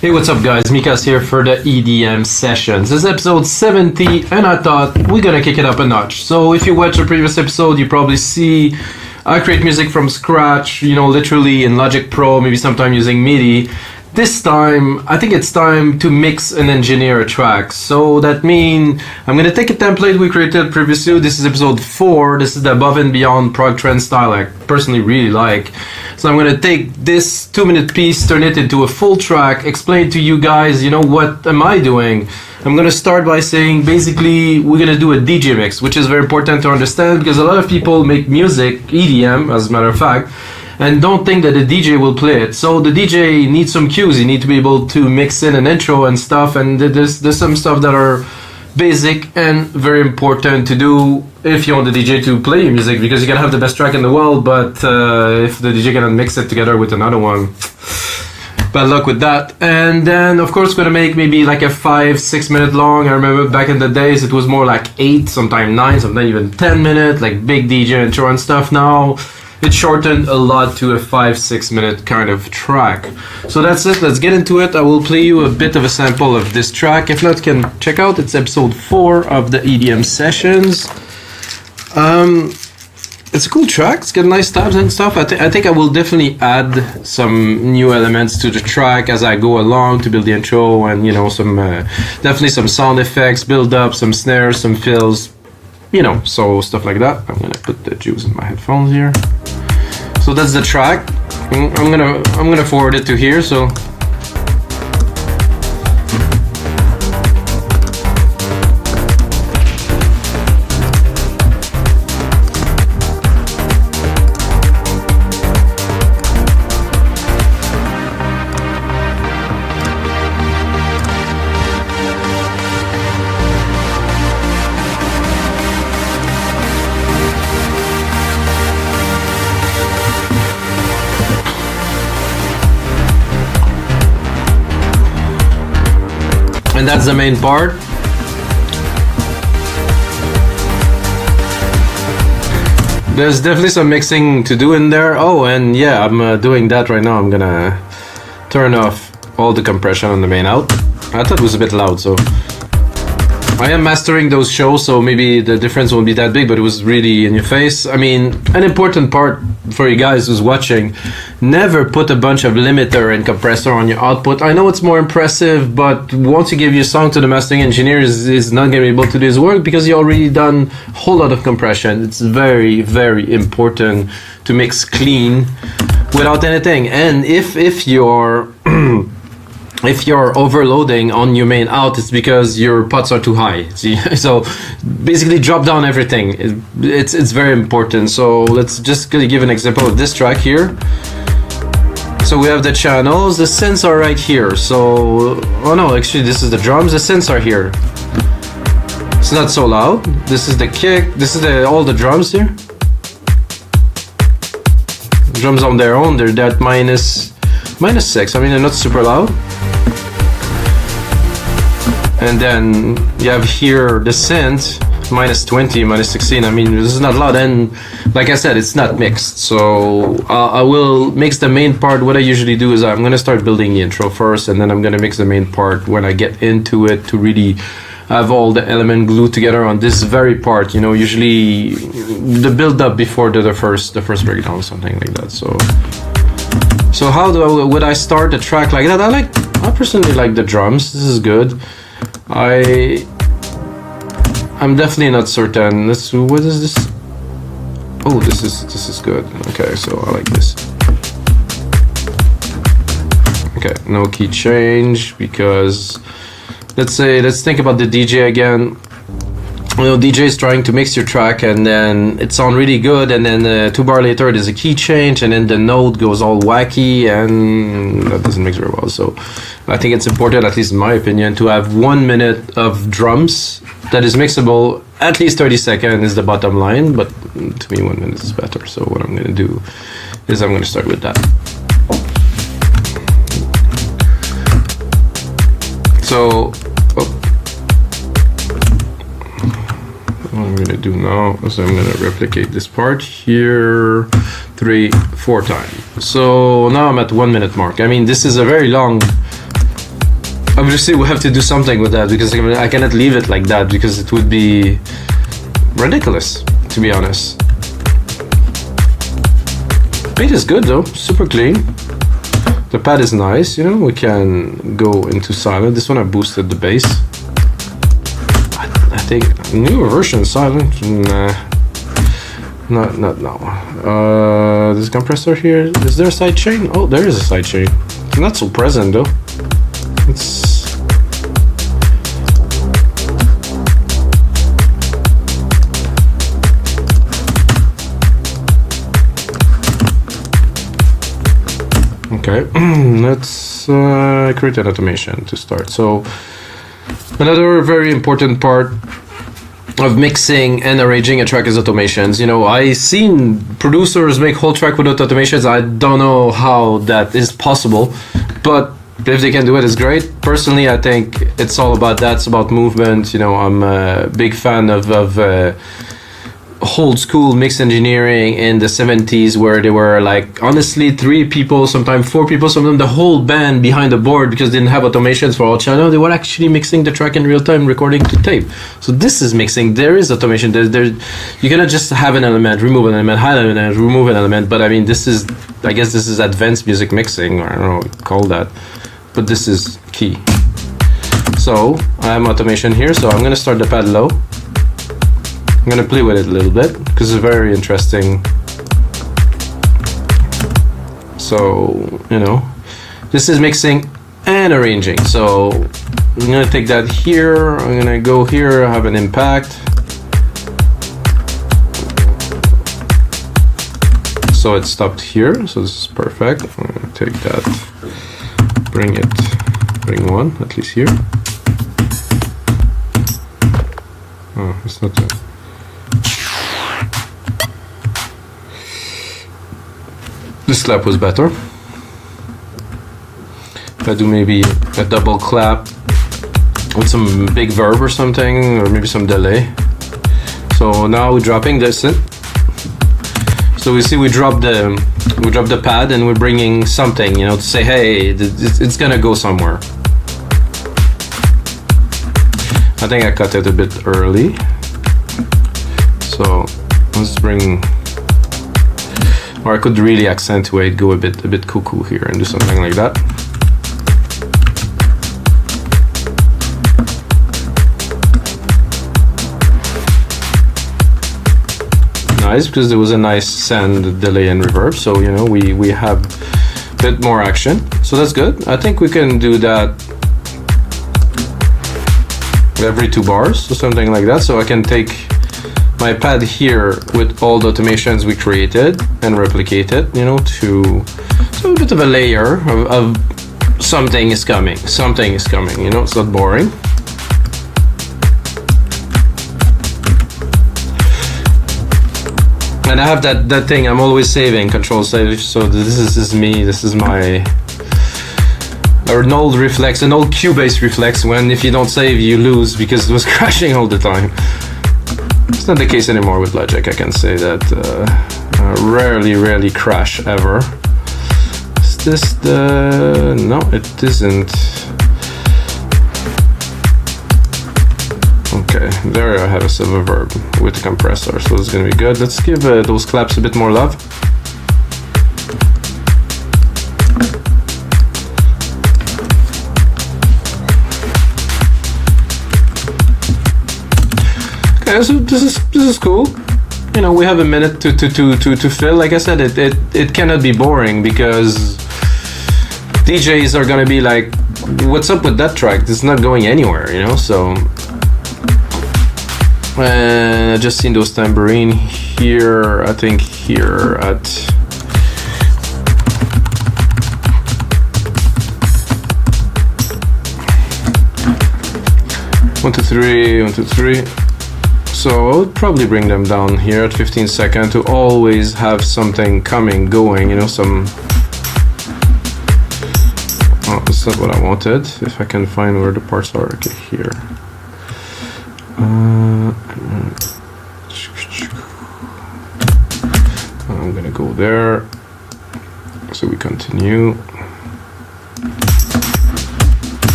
Hey, what's up guys, Mikas here for the EDM Sessions. This is episode 70 and I thought we're gonna kick it up a notch. So if you watch the previous episode, you probably see I create music from scratch, literally in Logic Pro, maybe sometime using MIDI. This time, I think it's time to mix and engineer a track. So that means I'm gonna take a template we created previously. This is episode 4. This is the above and beyond prog trance style I personally really like. So I'm gonna take this 2-minute piece, turn it into a full track, explain to you guys, what am I doing? I'm gonna start by saying basically we're gonna do a DJ mix, which is very important to understand because a lot of people make music, EDM as a matter of fact, and don't think that the DJ will play it. So the DJ needs some cues. You need to be able to mix in an intro and stuff, and there's some stuff that are basic and very important to do if you want the DJ to play your music, because you can have the best track in the world, but if the DJ cannot mix it together with another one, bad luck with that. And then of course we're gonna make maybe like a 5-6 minute long. I remember back in the days it was more like 8, sometimes 9, sometimes even 10 minutes, like big DJ intro and stuff. Now it shortened a lot to a 5-6 minute kind of track. So that's it, let's get into it. I will play you a bit of a sample of this track. If not, can check out, it's episode 4 of the EDM Sessions. It's a cool track, it's got nice tabs and stuff. I think I will definitely add some new elements to the track as I go along to build the intro, and some definitely some sound effects, build up, some snares, some fills, so stuff like that. I'm gonna put the juice in my headphones here. So that's the track. I'm gonna forward it to here. So and that's the main part. There's definitely some mixing to do in there. Oh, and yeah, I'm doing that right now. I'm gonna turn off all the compression on the main out. I thought it was a bit loud, so I am mastering those shows, so maybe the difference won't be that big, but it was really in your face. I mean, an important part for you guys who's watching, never put a bunch of limiter and compressor on your output. I know it's more impressive, but once you give your song to the mastering engineer, is not going to be able to do his work because you already done a whole lot of compression. It's very, very important to mix clean without anything. And if you're if you're overloading on your main out, it's because your pots are too high. See? So basically drop down everything. It's very important. So let's just give an example of this track here. So we have the channels, the synths are right here. So, oh no, actually this is the drums, the synths are here. It's not so loud. This is the kick, this is all the drums here. Drums on their own, they're at minus 6. I mean, they're not super loud. And then you have here the synth, minus 20, minus 16. I mean, this is not loud, and like I said, it's not mixed. So I will mix the main part. What I usually do is I'm gonna start building the intro first, and then I'm gonna mix the main part when I get into it to really have all the element glued together on this very part. Usually the build up before the first breakdown, something like that. So how would I start a track like that? I personally like the drums. This is good. I'm definitely not certain. What is this? Oh, this is good. Okay, so I like this. Okay, no key change, because let's think about the DJ again. DJ is trying to mix your track, and then it sounds really good, and then 2 bar later there's a key change, and then the note goes all wacky, and that doesn't mix very well. So I think it's important, at least in my opinion, to have 1 minute of drums that is mixable. At least 30 seconds is the bottom line, but to me 1 minute is better. So what I'm going to do is I'm going to start with that. So what I'm going to do now is I'm going to replicate this part here 3-4 times. So now I'm at 1 minute mark. I mean, this is a very long obviously we have to do something with that, because I cannot leave it like that, because it would be ridiculous, to be honest. Beat is good though, super clean. The pad is nice, you know, we can go into silent. This one I boosted the bass. I think newer version silent, nah. Not now. This compressor here, is there a side chain? Oh, there is a side chain. It's not so present though. It's okay. Let's create an automation to start. So another very important part of mixing and arranging a track is automations. You know, I seen producers make whole track without automations. I don't know how that is possible, but if they can do it, it's great. Personally, I think it's all about that. It's about movement. You know, I'm a big fan of old school mix engineering in the 70s, where they were like, honestly, 3 people, sometimes 4 people, sometimes the whole band behind the board, because they didn't have automations for all channel. They were actually mixing the track in real time, recording to tape. So this is mixing. There is automation. You cannot just have an element, remove an element, hide an element, remove an element. But I mean, this is, I guess this is advanced music mixing, or I don't know what you call that, but this is key. So I have automation here, so I'm gonna start the pad low. I'm gonna play with it a little bit because it's very interesting. So, you know, this is mixing and arranging. So I'm gonna take that here, I'm gonna go here, have an impact. So it stopped here, so this is perfect. I'm gonna take that, bring one, at least here. Oh, it's not that. This clap was better. If I do maybe a double clap with some big verb or something, or maybe some delay. So now we're dropping this in. So we see we drop the pad, and we're bringing something, you know, to say, hey, it's gonna go somewhere. I think I cut it a bit early. So let's bring. Or I could really accentuate, go a bit cuckoo here and do something like that. Nice, because there was a nice send, delay, and reverb. So, you know, we have a bit more action. So that's good. I think we can do that every 2 bars or something like that. So I can take my pad here with all the automations we created and replicate it, you know, to so a bit of a layer of something is coming, you know, it's not boring. And I have that thing, I'm always saving, control save, so this is me, this is my, or an old reflex, an old Cubase reflex, when if you don't save you lose, because it was crashing all the time. It's not the case anymore with Logic. I can say that rarely crash ever. Is this the... No, it isn't. Okay, there I have a silver verb with the compressor, so it's gonna be good. Let's give those claps a bit more love. Okay, so this is cool. You know, we have a minute to fill. Like I said, it cannot be boring, because DJs are gonna be like, what's up with that track? It's not going anywhere, you know. So I just seen those tambourine here, I think here at one, two, three. So I would probably bring them down here at 15 seconds to always have something going, you know, some... Oh, that's not what I wanted. If I can find where the parts are, okay, here. I'm gonna go there. So we continue.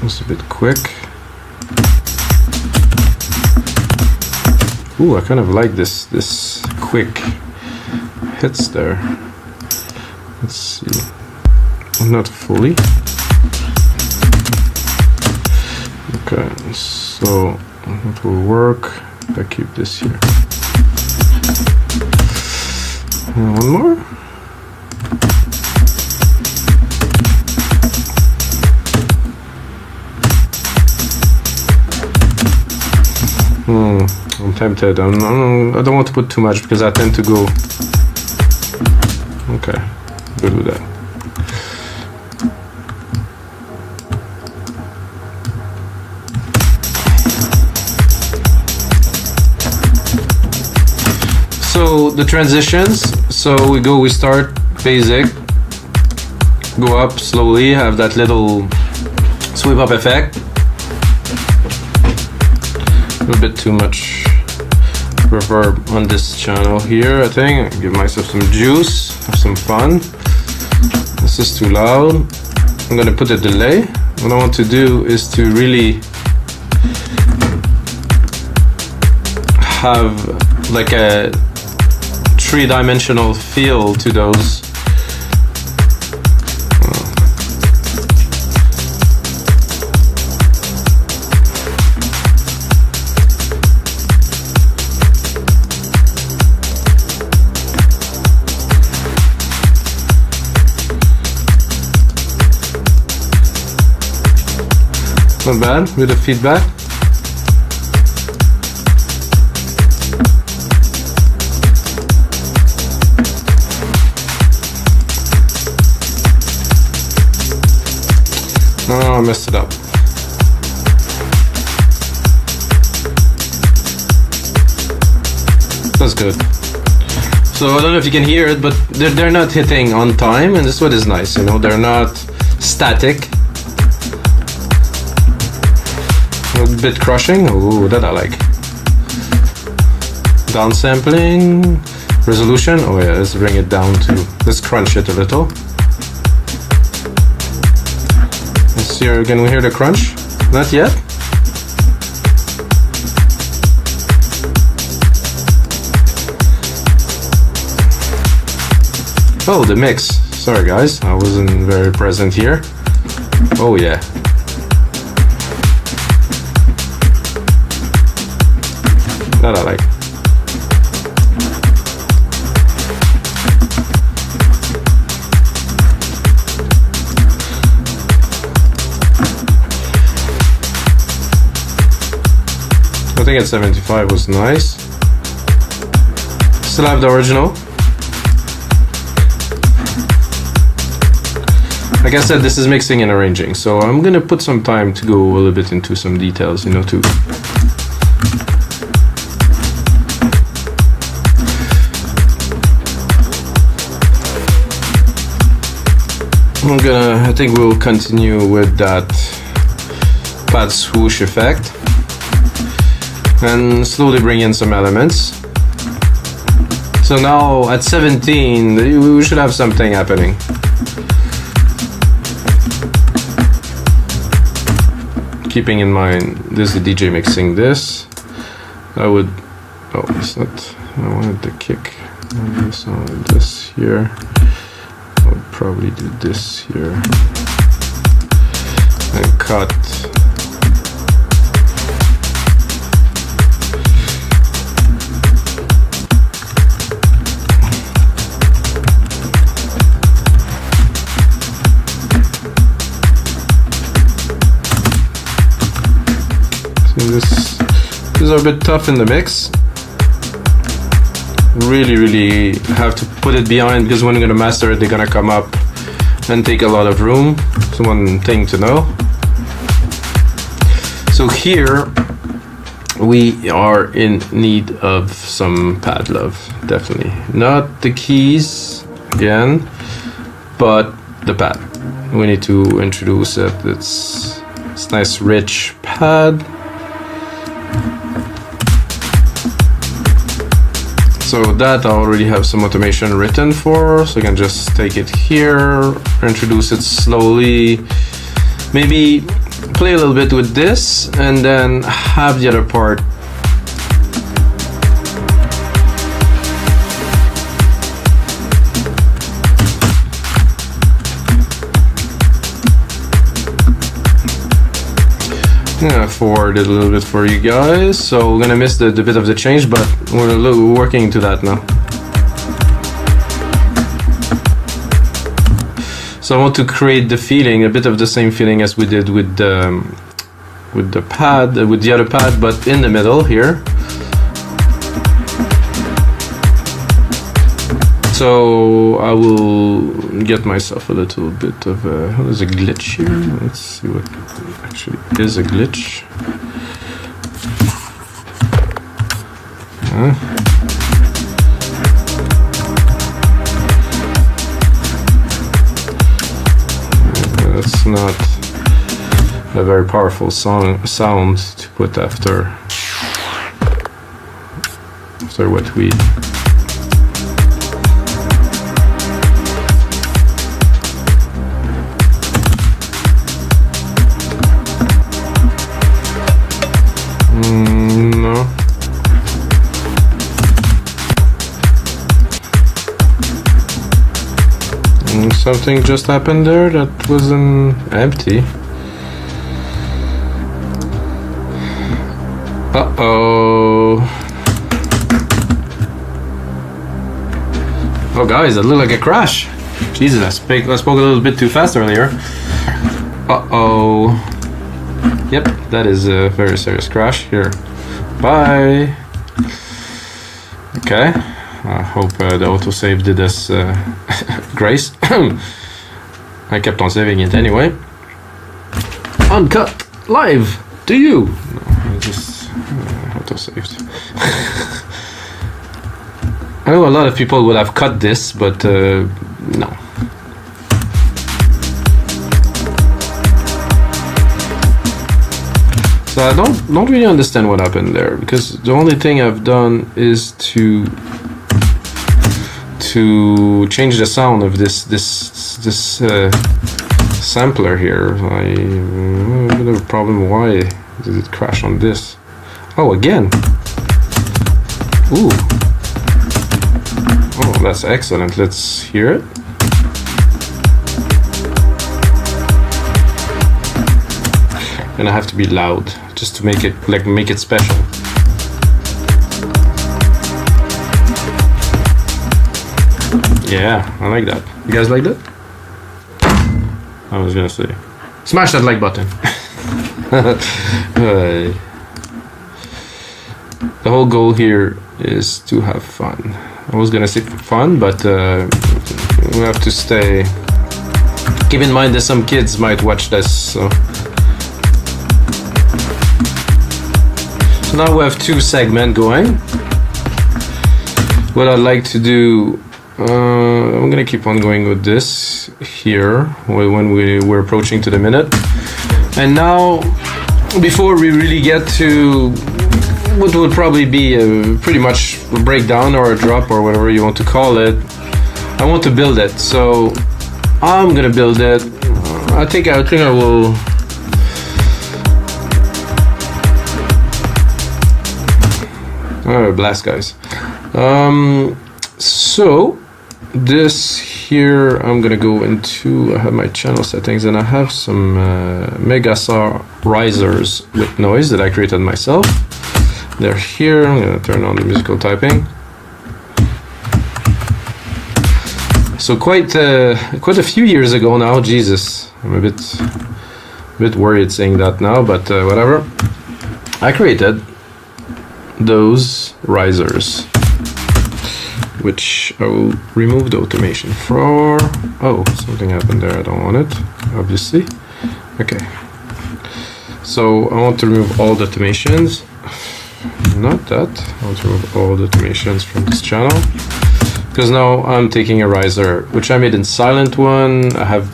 It's a bit quick. Ooh, I kind of like this quick hits there. Let's see. Not fully. Okay, so it will work. I keep this here. And one more. I'm tempted. I don't want to put too much because I tend to go. Okay, good with that. So the transitions. So we start basic, go up slowly, have that little sweep up effect. A little bit too much reverb on this channel here, I think. Give myself some juice, have some fun. This is too loud. I'm gonna put a delay. What I want to do is to really have like a three-dimensional feel to those. Not bad with the feedback. No, I messed it up. That's good. So I don't know if you can hear it, but they're not hitting on time, and this is what is nice, you know, they're not static. A bit crushing. Ooh, that I like. Downsampling, resolution. Oh yeah, let's bring it down to. Let's crunch it a little. Let's hear. Can we hear the crunch? Not yet. Oh, the mix. Sorry guys, I wasn't very present here. Oh yeah. That I like. I think at 75 was nice. Still have the original. Like I said, this is mixing and arranging, so I'm gonna put some time to go a little bit into some details, you know, too. I think we'll continue with that pad swoosh effect and slowly bring in some elements. So now at 17, we should have something happening. Keeping in mind, this is the DJ mixing this. I would, oh, it's not, I wanted the kick. So this here. Probably do this here and cut. So these are a bit tough in the mix. Really have to put it behind, because when you're gonna master it, they're gonna come up and take a lot of room. It's one thing to know. So here we are in need of some pad love, definitely. Not the keys again, but the pad. We need to introduce it. It's nice rich pad. So that I already have some automation written for, so I can just take it here, introduce it slowly. Maybe play a little bit with this and then have the other part. I'm gonna forward it a little bit for you guys, so we're gonna miss the bit of the change, but we're working to that now. So I want to create the feeling, a bit of the same feeling as we did with the pad, with the other pad, but in the middle here. So I will get myself a little bit of there's a glitch here. Let's see what actually is a glitch. That's not a very powerful sound to put after what we. No. Something just happened there that wasn't empty. Uh-oh. Oh guys, that looked like a crash. Jesus, I spoke a little bit too fast earlier. Uh-oh. Yep, that is a very serious crash here. Bye. Okay, I hope the autosave did us grace. I kept on saving it anyway. Uncut live to you. No, I just autosaved. I know a lot of people would have cut this, but no. So I don't really understand what happened there, because the only thing I've done is to change the sound of this sampler here. I have a problem. Why did it crash on this? Oh, again. Ooh. Oh, that's excellent. Let's hear it. And I have to be loud just to make it special. Yeah, I like that. You guys like that? I was gonna say, smash that like button. The whole goal here is to have fun. I was gonna say fun, but we have to stay. Keep in mind that some kids might watch this, so. So now we have two segments going. What I'd like to do, I'm gonna keep on going with this here when we're approaching to the minute. And now, before we really get to what would probably be pretty much a breakdown or a drop or whatever you want to call it, I want to build it. So I'm gonna build it. I think I will. Blast, guys. So this here, I'm gonna go into. I have my channel settings, and I have some Megasaw risers with noise that I created myself. They're here. I'm gonna turn on the musical typing. So quite a few years ago now. Jesus, I'm a bit worried saying that now, but whatever. I created those risers, which I will remove the automation for. Oh, something happened there. I don't want it, obviously. Okay. So I want to remove all the automations. Not that. I want to remove all the automations from this channel, because now I'm taking a riser, which I made in silent one. I have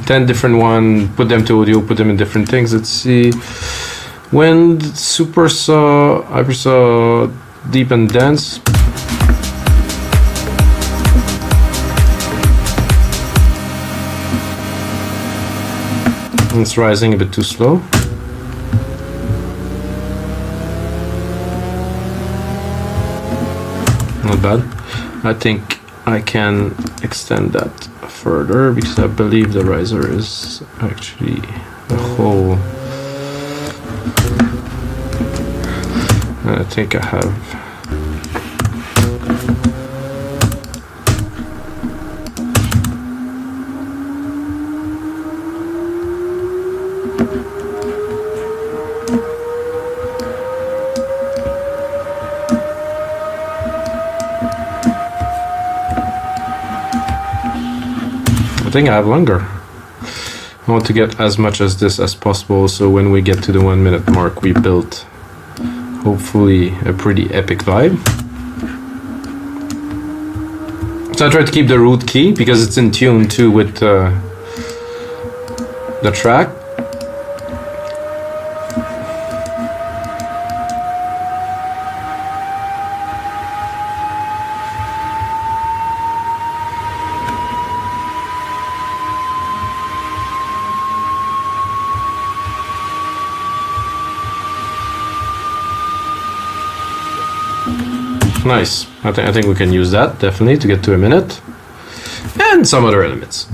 10 different one. Put them to audio. Put them in different things. Let's see. Wind, super saw, hyper saw, deep and dense. It's rising a bit too slow. Not bad. I think I can extend that further because I believe the riser is actually a whole. I think I have. I think I have longer. I want to get as much as this as possible, so when we get to the 1 minute mark we built hopefully a pretty epic vibe. So I try to keep the root key because it's in tune too with the track. Nice. I think we can use that definitely to get to a minute. And some other elements.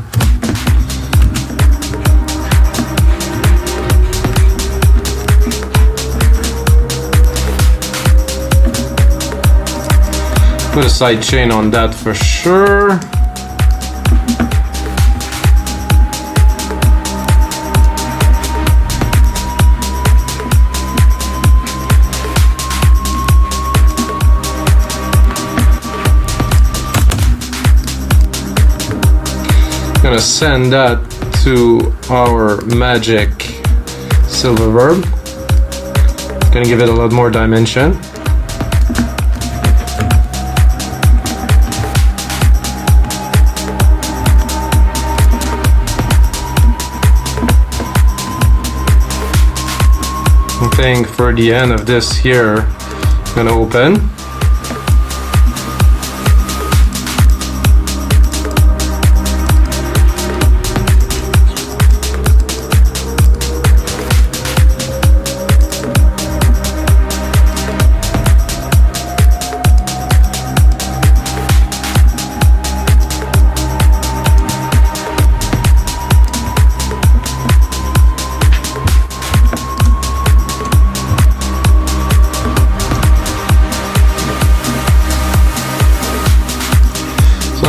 Put a side chain on that for sure. Gonna send that to our magic silver verb. Gonna give it a lot more dimension. I think for the end of this here, I'm gonna open.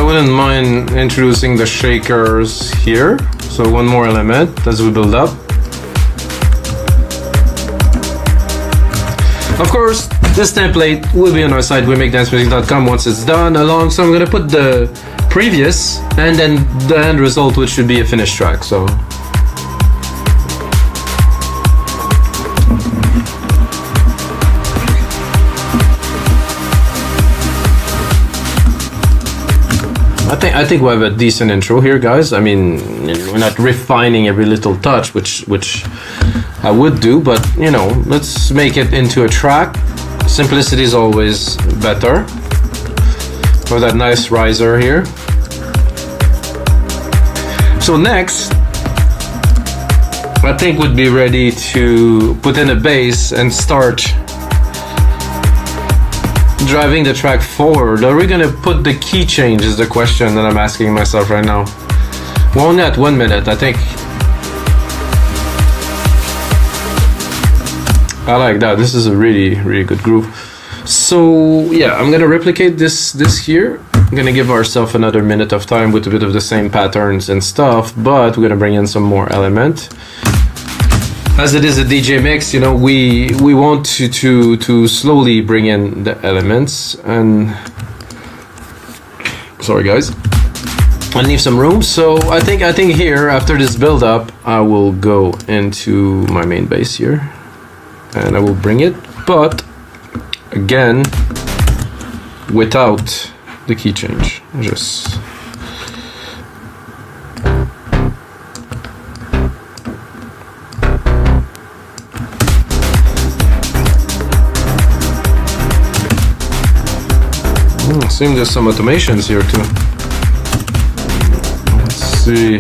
Wouldn't mind introducing the shakers here, so one more element as we build up. Of course, this template will be on our site, wemakedancemusic.com, once it's done along, so I'm gonna put the previous and then the end result, which should be a finished track. So I think we have a decent intro here, guys. I mean, we're not refining every little touch, which I would do, but you know, let's make it into a track. Simplicity is always better. For that nice riser here. So next, I think we'd be ready to put in a bass and start driving the track forward. Are we gonna put the key change is the question that I'm asking myself right now. Well, only at 1 minute, I think. I like that. This is a really, really good groove. So yeah, I'm gonna replicate this here. I'm gonna give ourselves another minute of time with a bit of the same patterns and stuff, but we're gonna bring in some more element. As it is a DJ mix, you know, we want to slowly bring in the elements, and sorry guys, and leave some room. So I think here, after this build up, I will go into my main bass here and I will bring it, but again without the key change. Just seems there's some automations here too. Let's see.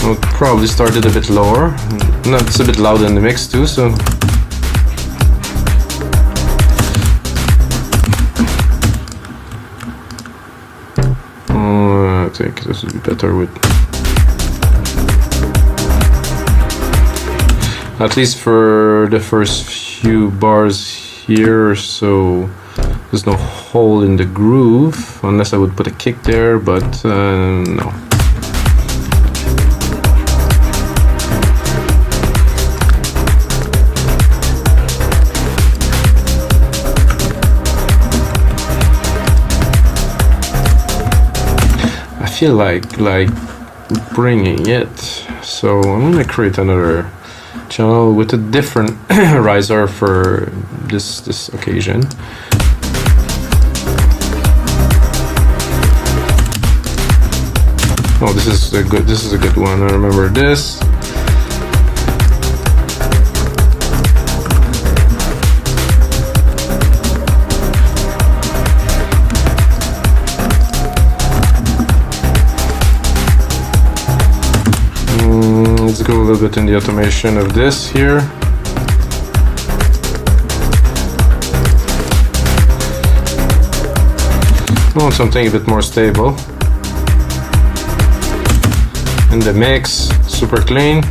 I'll probably start it a bit lower. No, it's a bit loud in the mix too, so. I think this would be better with, at least for the first few bars here, so there's no hole in the groove, unless I would put a kick there, but no. I feel like bringing it, so I'm gonna create another channel with a different riser for this occasion. Oh, this is a good one. I remember this. Let's go a little bit in the automation of this here. I want something a bit more stable. In the mix, super clean.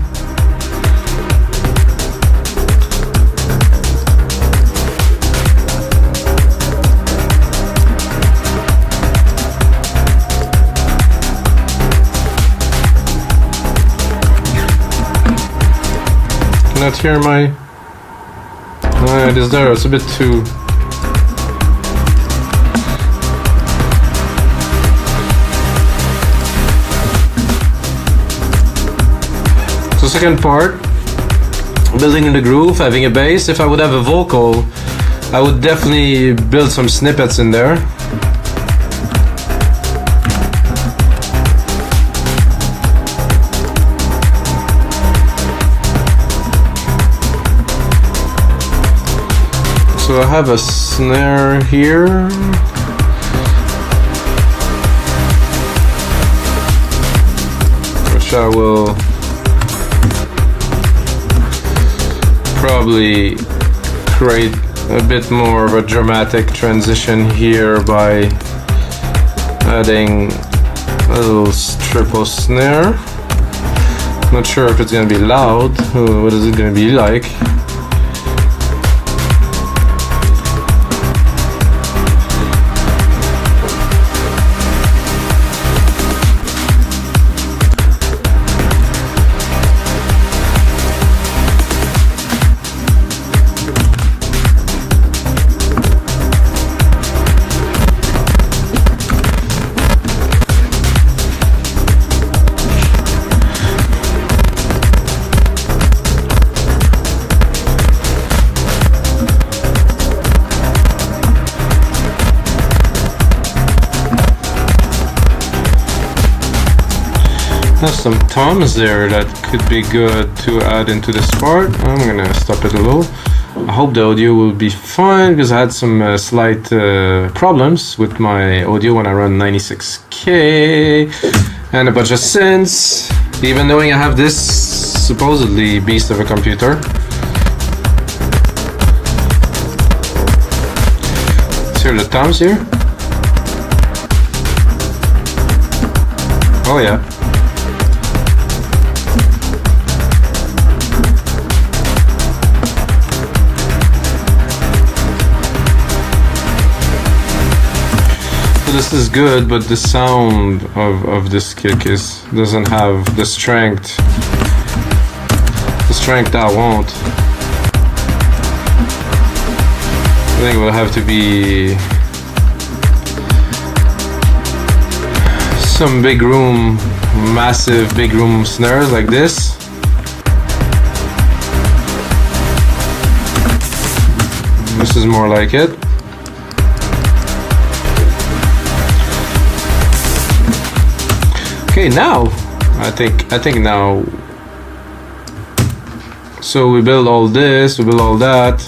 Not hear my it is there, it's a bit too so second part, building in the groove, having a bass. If I would have a vocal, I would definitely build some snippets in there. So I have a snare here. Which I will probably create a bit more of a dramatic transition here by adding a little triple snare. Not sure if it's gonna be loud. What is it gonna be like? Have some toms there that could be good to add into this part. I'm gonna stop it a little. I hope the audio will be fine because I had some slight problems with my audio when I run 96K and a bunch of synths, even knowing I have this supposedly beast of a computer. Let's hear the toms here. Oh yeah. This is good, but the sound of this kick doesn't have the strength I want. I think it will have to be some big room, massive big room snares like this. This is more like it. Okay, now I think now. So we build all this, we build all that.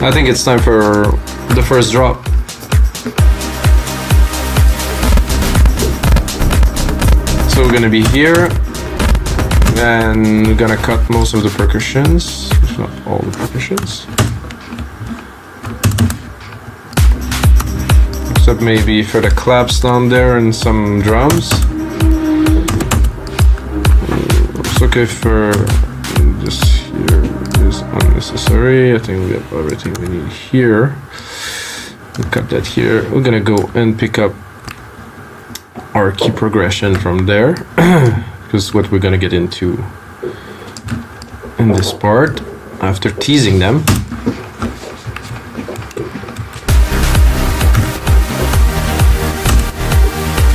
I think it's time for the first drop. So we're gonna be here. And we're gonna cut most of the percussions, if not all the percussions. Except maybe for the claps down there and some drums. It's okay for this here is unnecessary. I think we have everything we need here. We'll cut that here. We're gonna go and pick up our key progression from there. Because what we're gonna get into in this part after teasing them.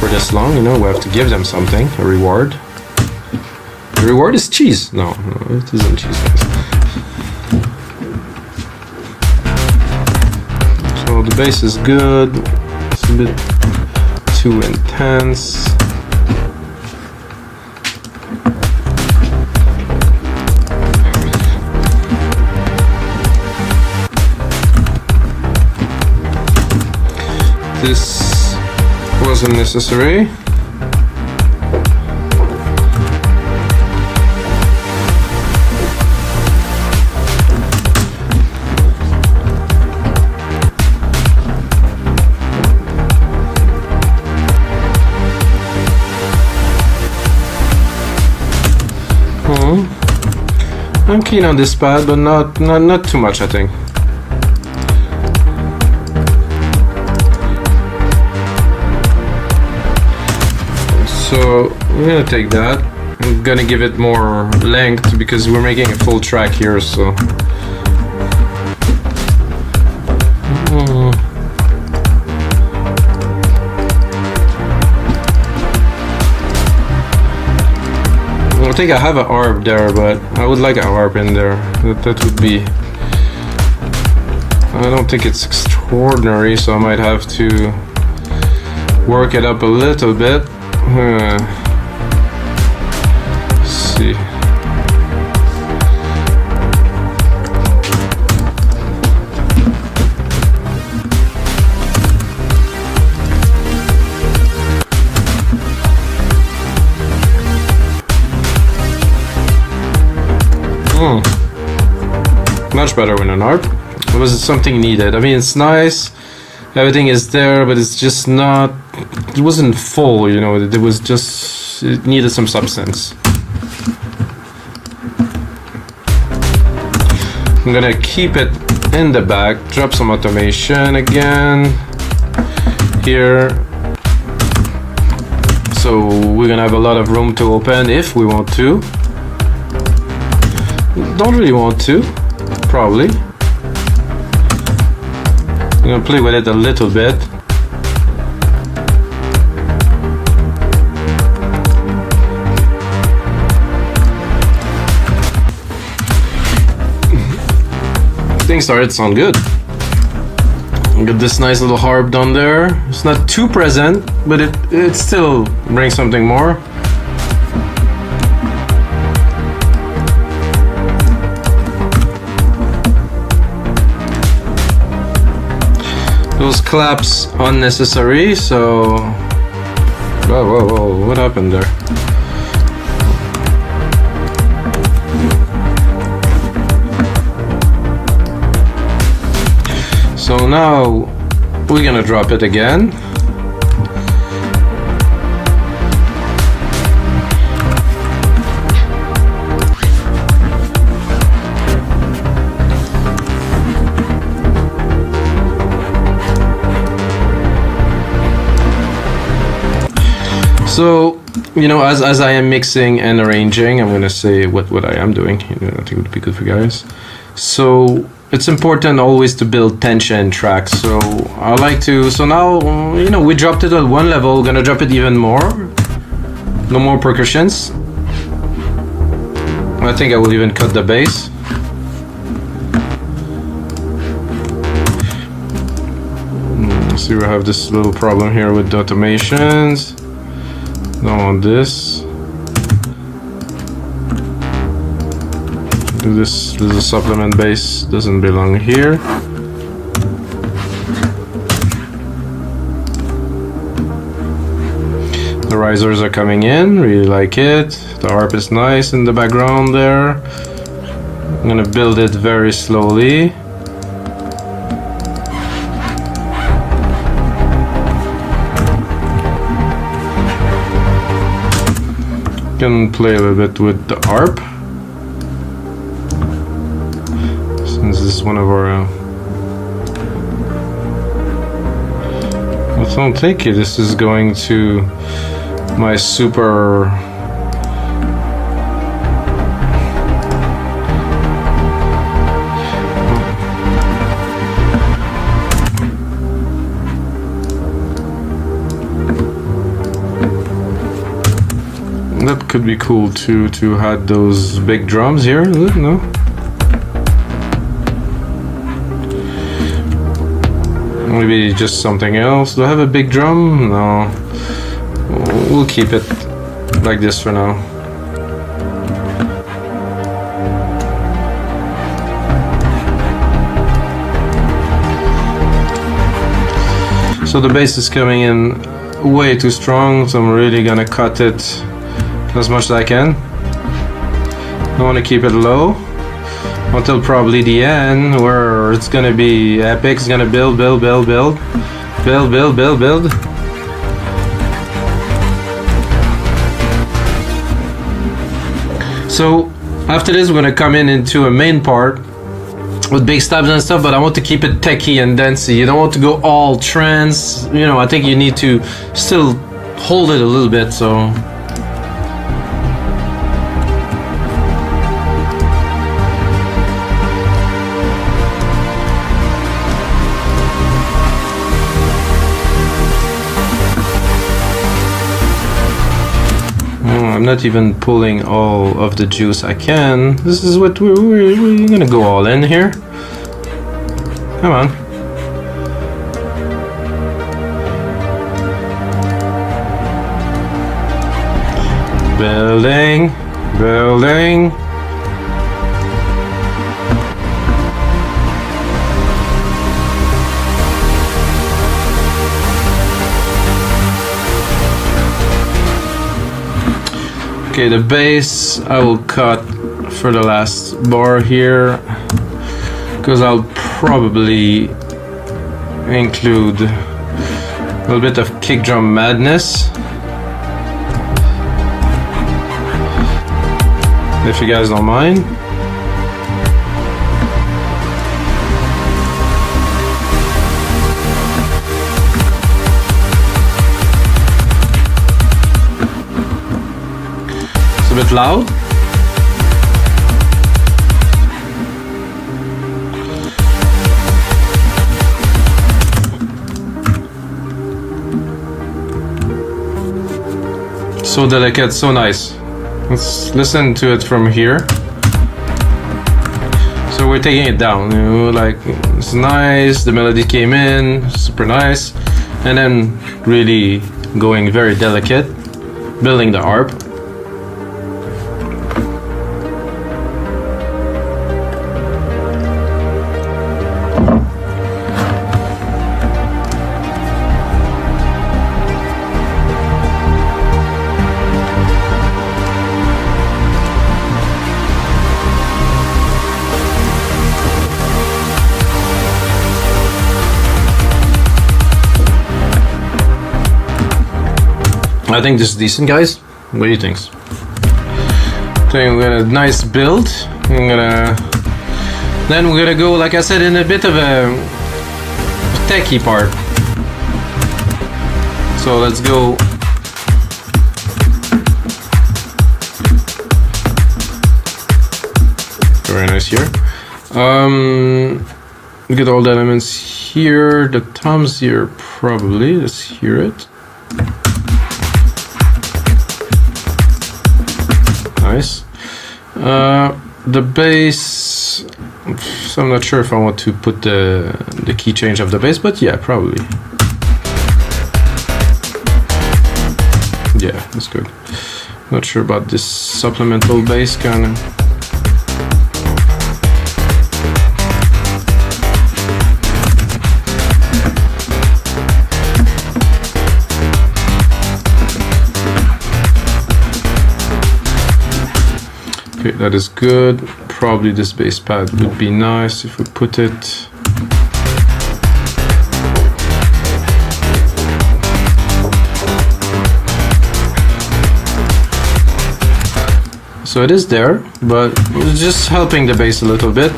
For this long, you know, we have to give them something, a reward. The reward is cheese. No, it isn't cheese, guys. So the bass is good. It's a bit too intense. This wasn't necessary. I'm keen on this pad, but not too much, I think. So we're gonna take that. I'm gonna give it more length because we're making a full track here, so. I think I have a harp there, but I would like a harp in there. That would be. I don't think it's extraordinary, so I might have to work it up a little bit. Let's see. Much better with an harp. It was something needed. I mean, it's nice. Everything is there, but it's just not. It wasn't full, you know. It was just. It needed some substance. I'm gonna keep it in the back. Drop some automation again here. So we're gonna have a lot of room to open if we want to. Don't really want to, probably. I'm gonna play with it a little bit. Things started to sound good. Got this nice little harp down there. It's not too present, but it still brings something more. Those claps unnecessary, so whoa, what happened there? So now we're gonna drop it again. So, you know, as I am mixing and arranging, I'm gonna say what I am doing. You know, I think it would be good for you guys. So it's important always to build tension in tracks. So I like to. So now, you know, we dropped it at one level. We're gonna drop it even more. No more percussions. I think I will even cut the bass. See, we have this little problem here with the automations. Don't want this. This is a supplement bass, doesn't belong here. The risers are coming in, really like it. The harp is nice in the background there. I'm gonna build it very slowly. Can play a little bit with the harp. Since this is one of our... I don't think this is going to my super... That could be cool too, to add those big drums here, no? Maybe just something else. Do I have a big drum? No. We'll keep it like this for now. So the bass is coming in way too strong, so I'm really gonna cut it as much as I can. I want to keep it low until probably the end, where it's gonna be epic. It's gonna build. So after this, we're gonna come into a main part with big stabs and stuff, but I want to keep it techy and dancey. You don't want to go all trance. You know, I think you need to still hold it a little bit. So. I'm not even pulling all of the juice I can. This is what we're gonna go all in here. Come on. Building. Okay, the bass I will cut for the last bar here, because I'll probably include a little bit of kick drum madness, if you guys don't mind. A bit loud. So delicate, so nice. Let's listen to it from here. So we're taking it down, you know, like it's nice, the melody came in, super nice, and then really going very delicate, building the harp. I think this is decent, guys. What do you think? So we're gonna nice build. Then we're gonna go, like I said, in a bit of a techie part. So let's go. Very nice here. We get all the elements here. The toms here probably. Let's hear it. Nice. The bass, so I'm not sure if I want to put the key change of the bass, but yeah, probably. Yeah, that's good. Not sure about this supplemental bass kind of. Okay, that is good. Probably this bass pad would be nice if we put it. So it is there, but it's just helping the bass a little bit.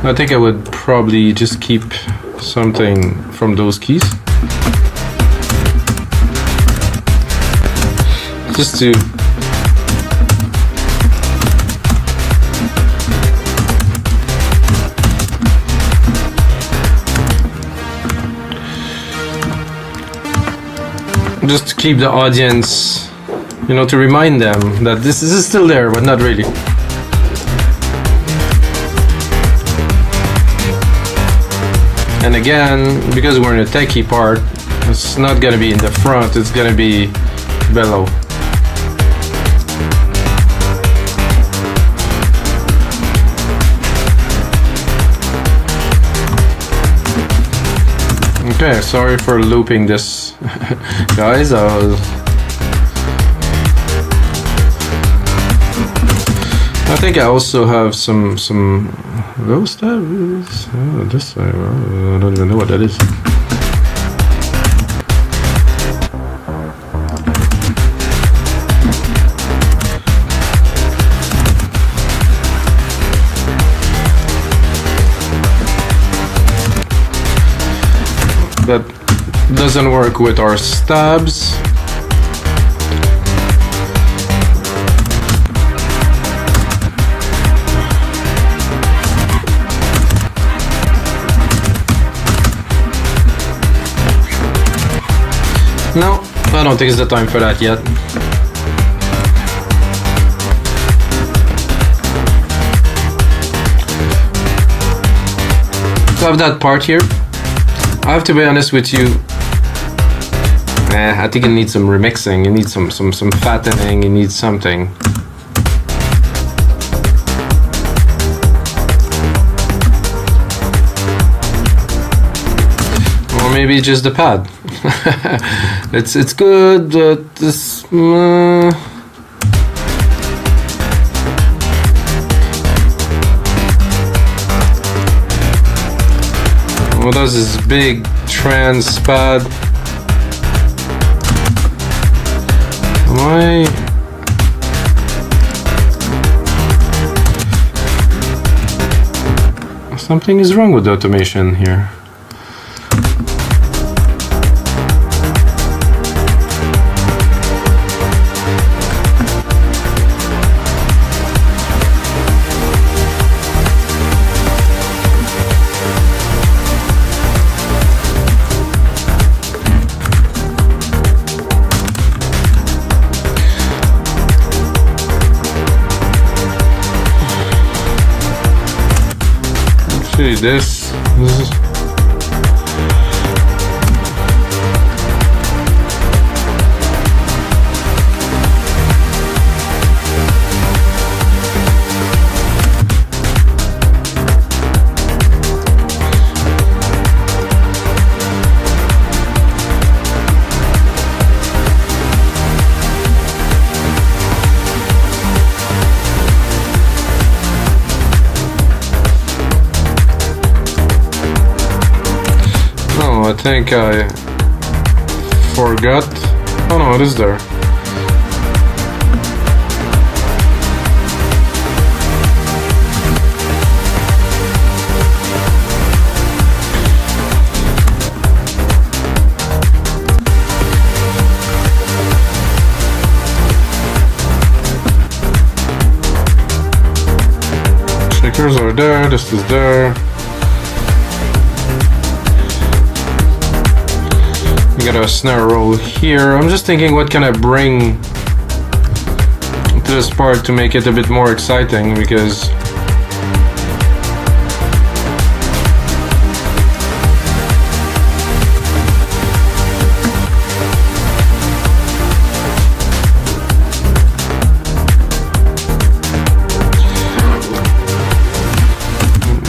I think I would probably just keep something from those keys. Just to keep the audience, you know, to remind them that this is still there, but not really. And again, because we're in a techie part, it's not gonna be in the front, it's gonna be below. Okay, sorry for looping this, guys. I think I also have some those stabs. Oh, this side. Well, I don't even know what that is. That doesn't work with our stabs. No, I don't think it's the time for that yet. So I have that part here. I have to be honest with you. I think it needs some remixing. It needs some fattening. It needs something. Or maybe just the pad. It's good, but this. What does this big trance pad? Why? Something is wrong with the automation here. This is I think I forgot. Oh no, it is there. Shakers are there, this is there. We got a snare roll here. I'm just thinking, what can I bring to this part to make it a bit more exciting, because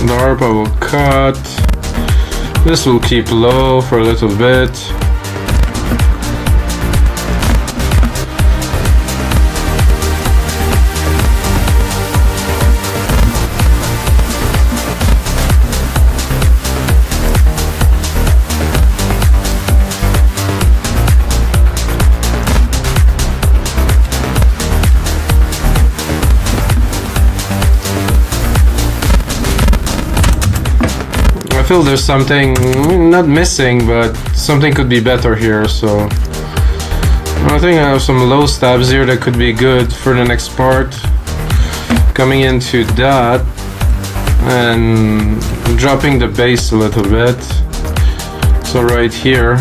the harp I will cut. This will keep low for a little bit. feel there's something not missing, but something could be better here. So I think I have some low stabs here that could be good for the next part. Coming into that and dropping the bass a little bit. So right here.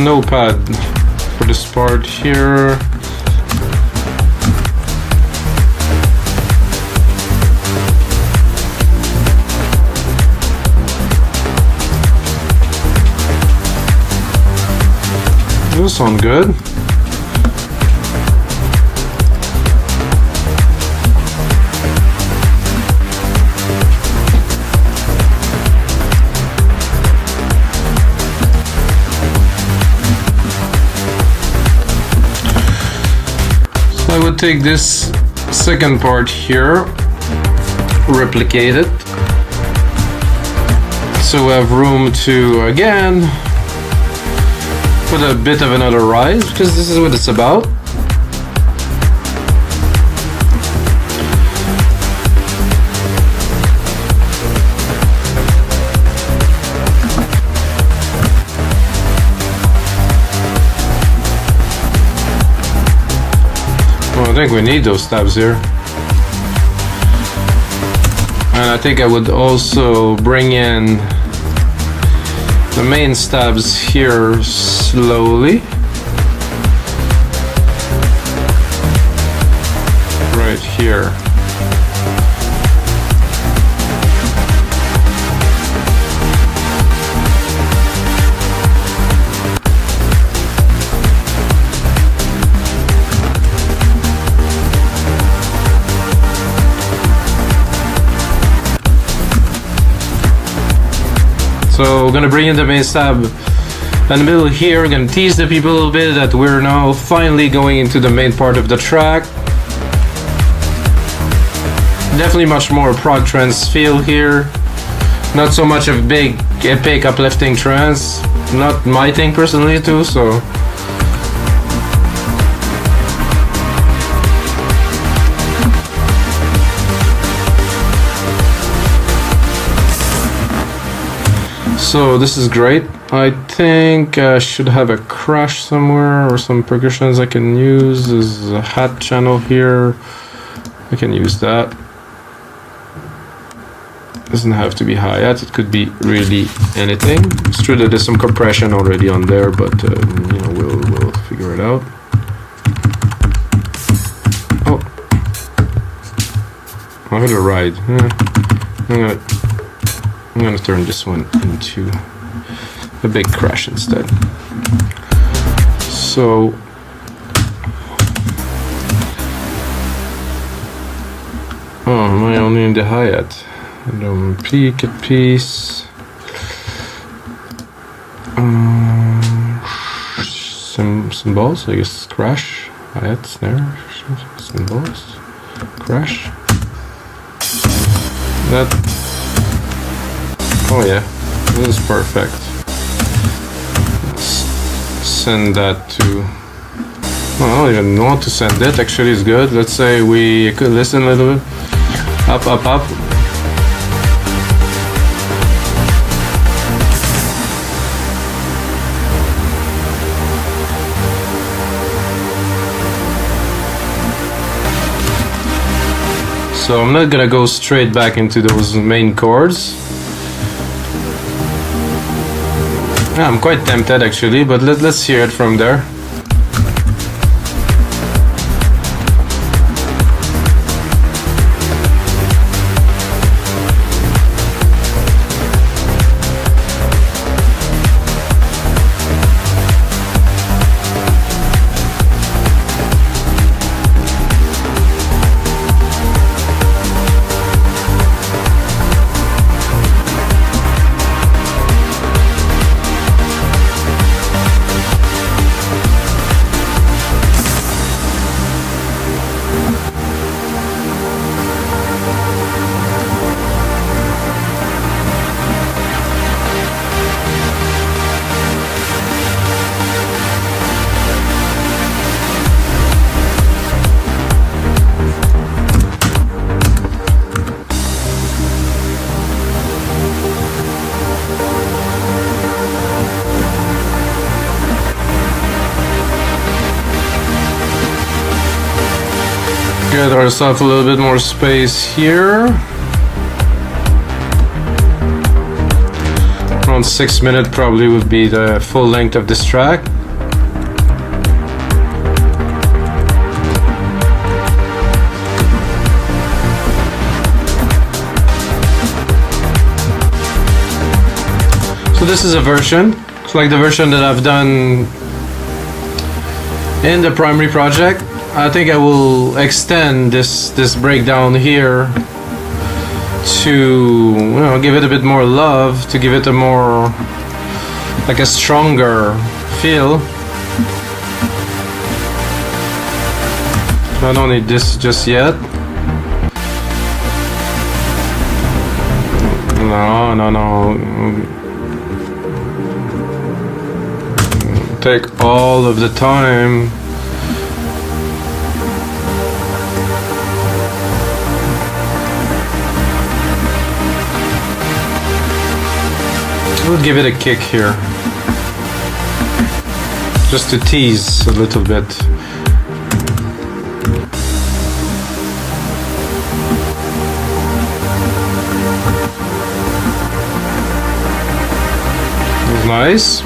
No pad for this part here. This sounds good. I would take this second part here, replicate it, so we have room to again put a bit of another rise, because this is what it's about. I think we need those stabs here. And I think I would also bring in the main stabs here slowly. Right here. So we're gonna bring in the main stab in the middle here. We're gonna tease the people a little bit that we're now finally going into the main part of the track. Definitely much more prog trance feel here. Not so much of big, epic, uplifting trance. Not my thing personally too, so. So this is great. I think I should have a crash somewhere or some percussions I can use. There's a hat channel here. I can use that. Doesn't have to be hi-hat. It could be really anything. It's true that there's some compression already on there, but you know, we'll figure it out. Oh, I had a ride. I'm gonna turn this one into a big crash instead. So am I only in the hi-hat? Peak a piece. Cymbals, I guess. Crash, hi-hat, snare, cymbals, crash. That. Oh yeah, this is perfect. Let's send that to. Well, I don't even want to send it. Actually, it's good. Let's say we could listen a little bit. Up, up, up. So I'm not gonna go straight back into those main chords. Yeah, I'm quite tempted actually, but let's hear it from there. ourselves a little bit more space here. Around 6 minutes probably would be the full length of this track. So this is a version. It's like the version that I've done in the primary project. I think I will extend this breakdown here to give it a bit more love, to give it a more like a stronger feel. I don't need this just yet. No. Take all of the time. We'll give it a kick here, just to tease a little bit. Nice.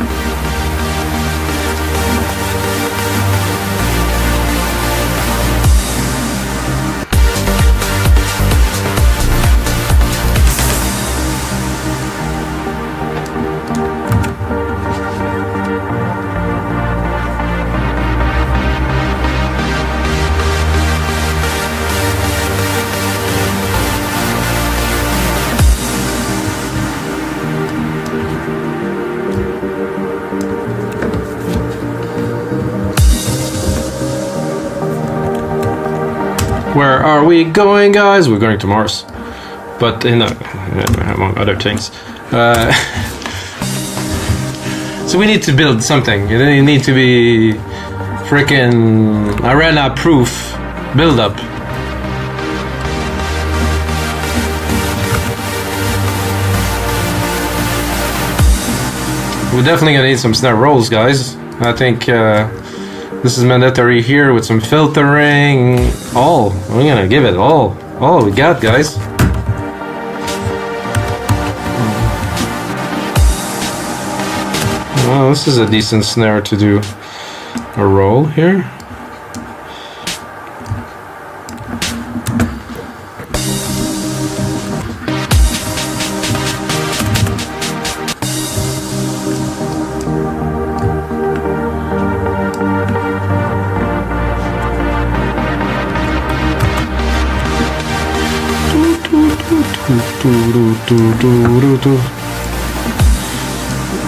Where are we going, guys? We're going to Mars, but among other things. So we need to build something. You need to be freaking arena-proof build-up. We're definitely gonna need some snare rolls, guys. I think this is mandatory here with some filtering. We're gonna give it all we got, guys. Well, this is a decent snare to do a roll here.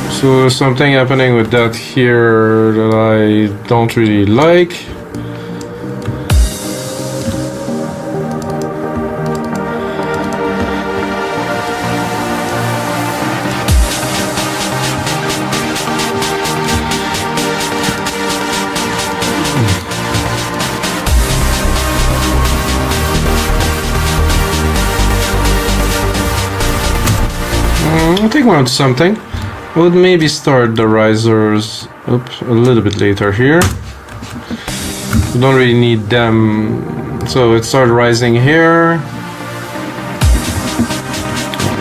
So there's something happening with that here that I don't really like. I think we're onto something. I would maybe start the risers up a little bit later here. We don't really need them, so it started rising here.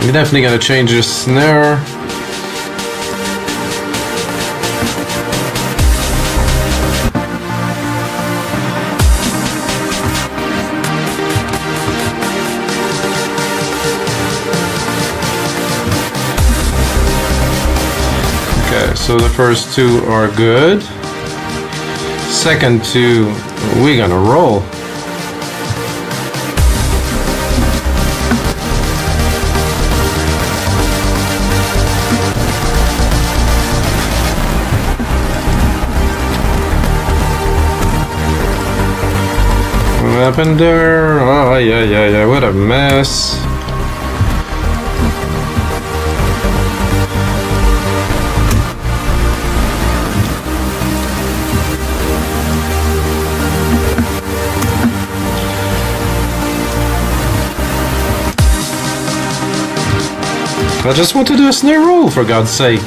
We're definitely gonna change the snare. So the first two are good. Second two, we're gonna roll. What happened there? Oh, yeah, what a mess. I just want to do a snare roll, for God's sake.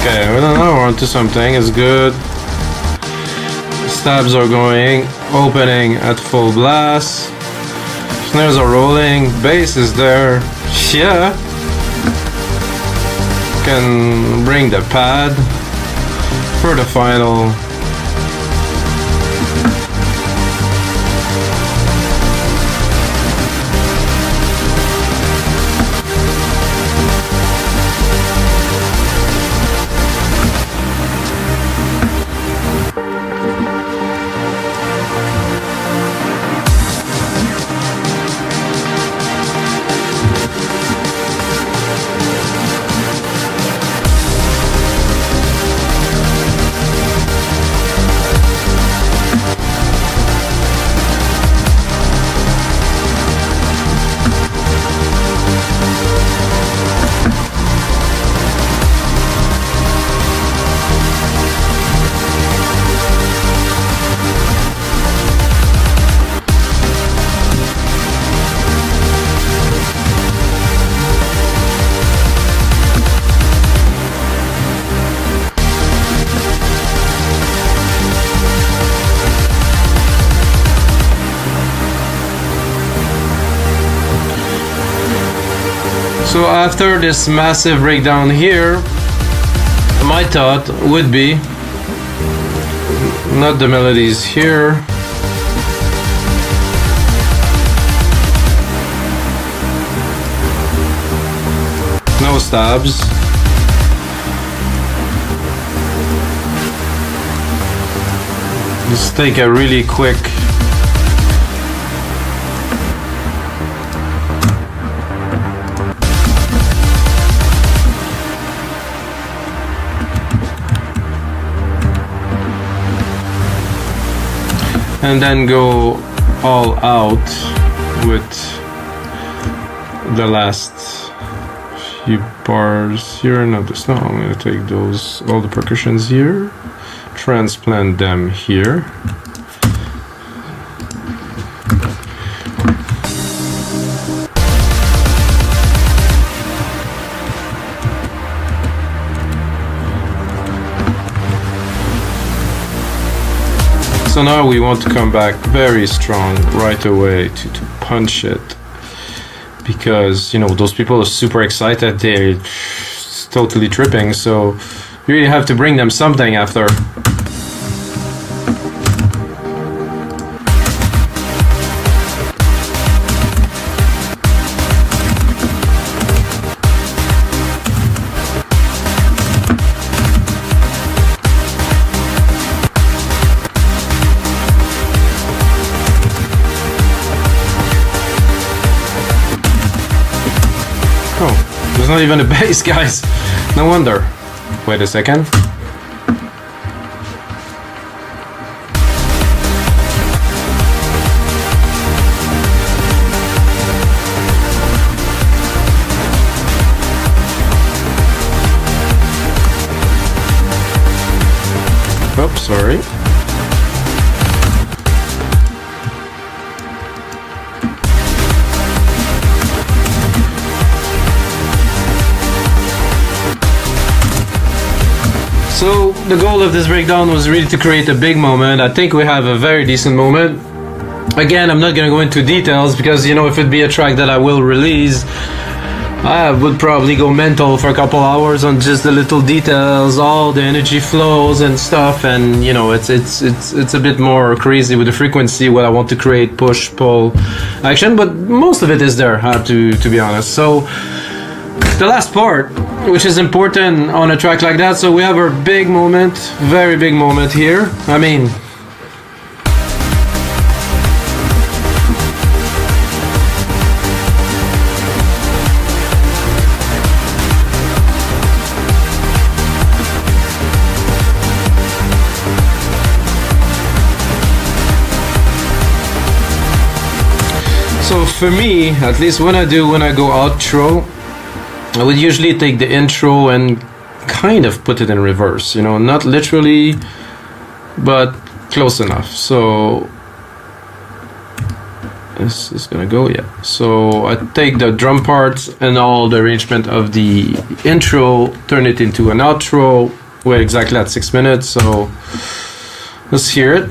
Okay, well, now we're onto something. It's good. Stabs are going, opening at full blast. Snares are rolling, bass is there. Yeah. Can bring the pad for the final. So after this massive breakdown here, my thought would be not the melodies here, no stabs, just take a really quick and then go all out with the last few bars here. No, this no, I'm gonna take those, all the percussions here, transplant them here. So now we want to come back very strong right away to punch it, because you know those people are super excited, they're totally tripping, so you really have to bring them something after. There's not even a bass, guys. No wonder. Wait a second. Oops, sorry. So the goal of this breakdown was really to create a big moment. I think we have a very decent moment. Again, I'm not gonna go into details because, you know, if it'd be a track that I will release, I would probably go mental for a couple hours on just the little details, all the energy flows and stuff, and you know, it's a bit more crazy with the frequency, what I want to create, push, pull, action, but most of it is there, I have to be honest. So the last part, which is important on a track like that, so we have our big moment, very big moment here. I mean, so for me, at least when I go outro, I would usually take the intro and kind of put it in reverse, you know, not literally, but close enough. So This is gonna go, yeah. So I take the drum parts and all the arrangement of the intro, turn it into an outro. We're exactly at 6 minutes, so let's hear it.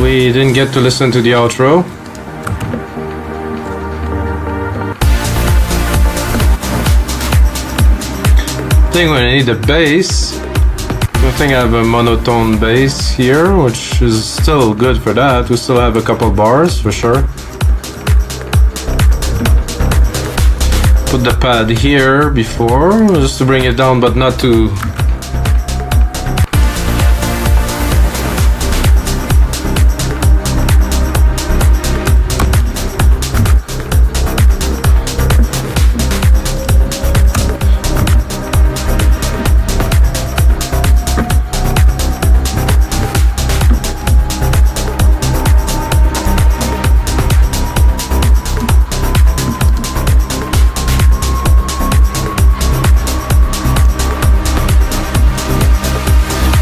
We didn't get to listen to the outro. I think we need a bass. I think I have a monotone bass here, which is still good for that. We still have a couple bars for sure. Put the pad here before, just to bring it down, but not to.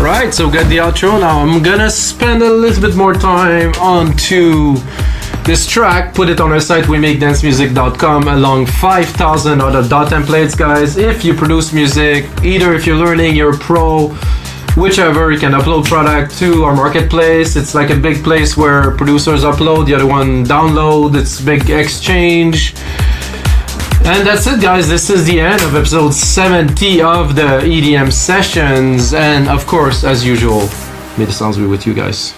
Right, so get the outro. Now I'm gonna spend a little bit more time onto this track, put it on our site, wemakedancemusic.com, along 5,000 other dot templates, guys. If you produce music, either if you're learning, you're a pro, whichever, you can upload product to our marketplace. It's like a big place where producers upload, the other one download. It's big exchange. And that's it, guys. This is the end of episode 70 of the EDM Sessions. And of course, as usual, may the sounds be with you guys.